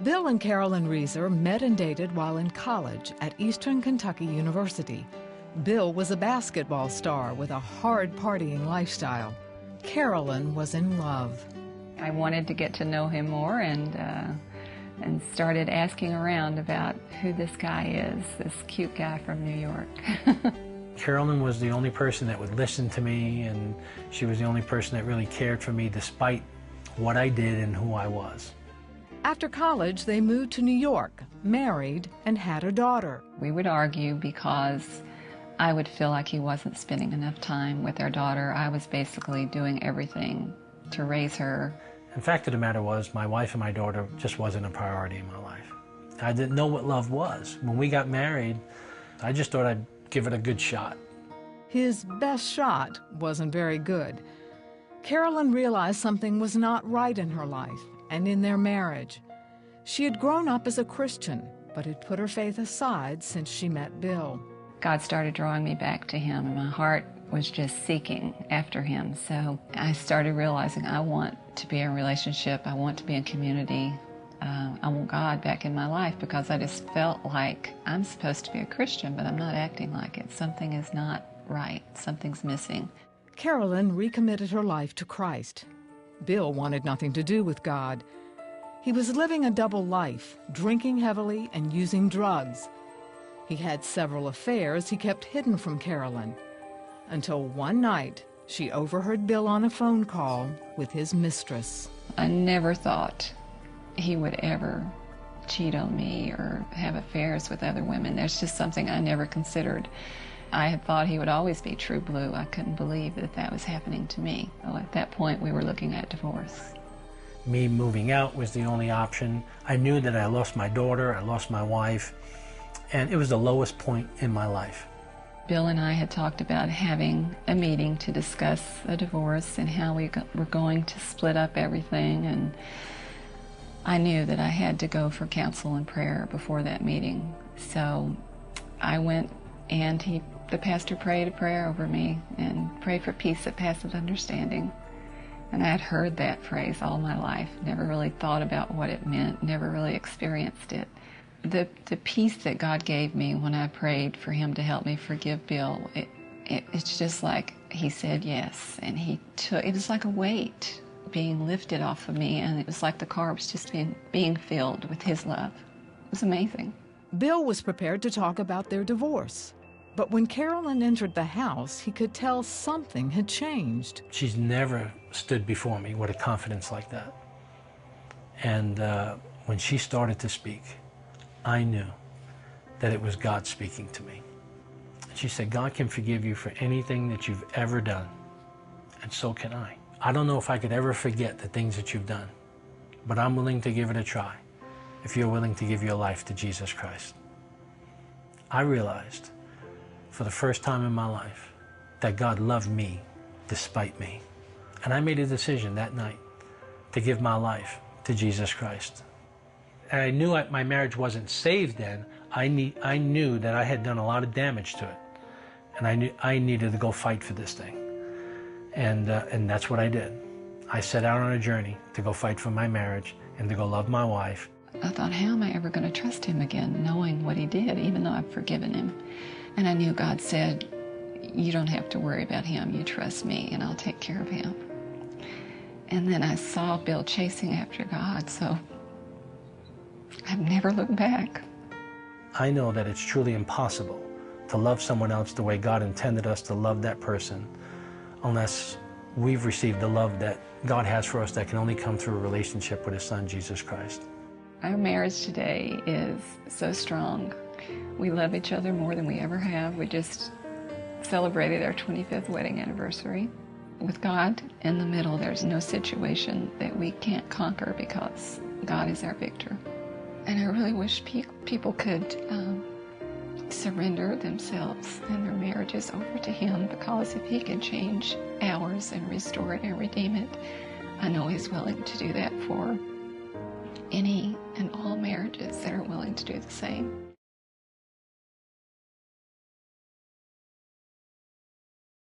Bill and Carolyn Reeser met and dated while in college at Eastern Kentucky University. Bill was a basketball star with a hard partying lifestyle. Carolyn was in love. I wanted to get to know him more and started asking around about who this guy is, this cute guy from New York. Carolyn was the only person that would listen to me, and she was the only person that really cared for me despite what I did and who I was. After college, they moved to New York, married, and had a daughter. We would argue because I would feel like he wasn't spending enough time with our daughter. I was basically doing everything to raise her. The fact of the matter was, my wife and my daughter just wasn't a priority in my life. I didn't know what love was. When we got married, I just thought I'd give it a good shot. His best shot wasn't very good. Carolyn realized something was not right in her life and in their marriage. She had grown up as a Christian, but had put her faith aside since she met Bill. God started drawing me back to him, and my heart was just seeking after him. So I started realizing I want to be in a relationship, I want to be in community, I want God back in my life, because I just felt like I'm supposed to be a Christian, but I'm not acting like it. Something is not right, something's missing. Carolyn recommitted her life to Christ. Bill wanted nothing to do with God. He was living a double life, drinking heavily and using drugs. He had several affairs he kept hidden from Carolyn, until one night she overheard Bill on a phone call with his mistress. I never thought he would ever cheat on me or have affairs with other women. There's just something I never considered. I had thought he would always be true blue. I couldn't believe that that was happening to me. So at that point, we were looking at divorce. Me moving out was the only option. I knew that I lost my daughter, I lost my wife, and it was the lowest point in my life. Bill and I had talked about having a meeting to discuss a divorce and how we were going to split up everything, and I knew that I had to go for counsel and prayer before that meeting. So I went, and the pastor prayed a prayer over me and prayed for peace that passeth understanding. And I had heard that phrase all my life, never really thought about what it meant, never really experienced it. The peace that God gave me when I prayed for him to help me forgive Bill, it's just like he said yes, and it was like a weight being lifted off of me, and it was like the car was just being filled with his love. It was amazing. Bill was prepared to talk about their divorce, but when Carolyn entered the house, he could tell something had changed. She's never stood before me with a confidence like that. And when she started to speak, I knew that it was God speaking to me. She said, God can forgive you for anything that you've ever done, and so can I. I don't know if I could ever forget the things that you've done, but I'm willing to give it a try if you're willing to give your life to Jesus Christ. I realized for the first time in my life that God loved me despite me. And I made a decision that night to give my life to Jesus Christ. And I knew my marriage wasn't saved then. I knew that I had done a lot of damage to it. And I knew I needed to go fight for this thing. And that's what I did. I set out on a journey to go fight for my marriage and to go love my wife. I thought, how am I ever going to trust him again, knowing what he did, even though I've forgiven him? And I knew God said, you don't have to worry about him. You trust me, and I'll take care of him. And then I saw Bill chasing after God, so I've never looked back. I know that it's truly impossible to love someone else the way God intended us to love that person unless we've received the love that God has for us that can only come through a relationship with his son, Jesus Christ. Our marriage today is so strong. We love each other more than we ever have. We just celebrated our 25th wedding anniversary. With God in the middle, there's no situation that we can't conquer because God is our victor. And I really wish people could surrender themselves and their marriages over to him, because if he can change ours and restore it and redeem it, I know he's willing to do that for any and all marriages that are willing to do the same.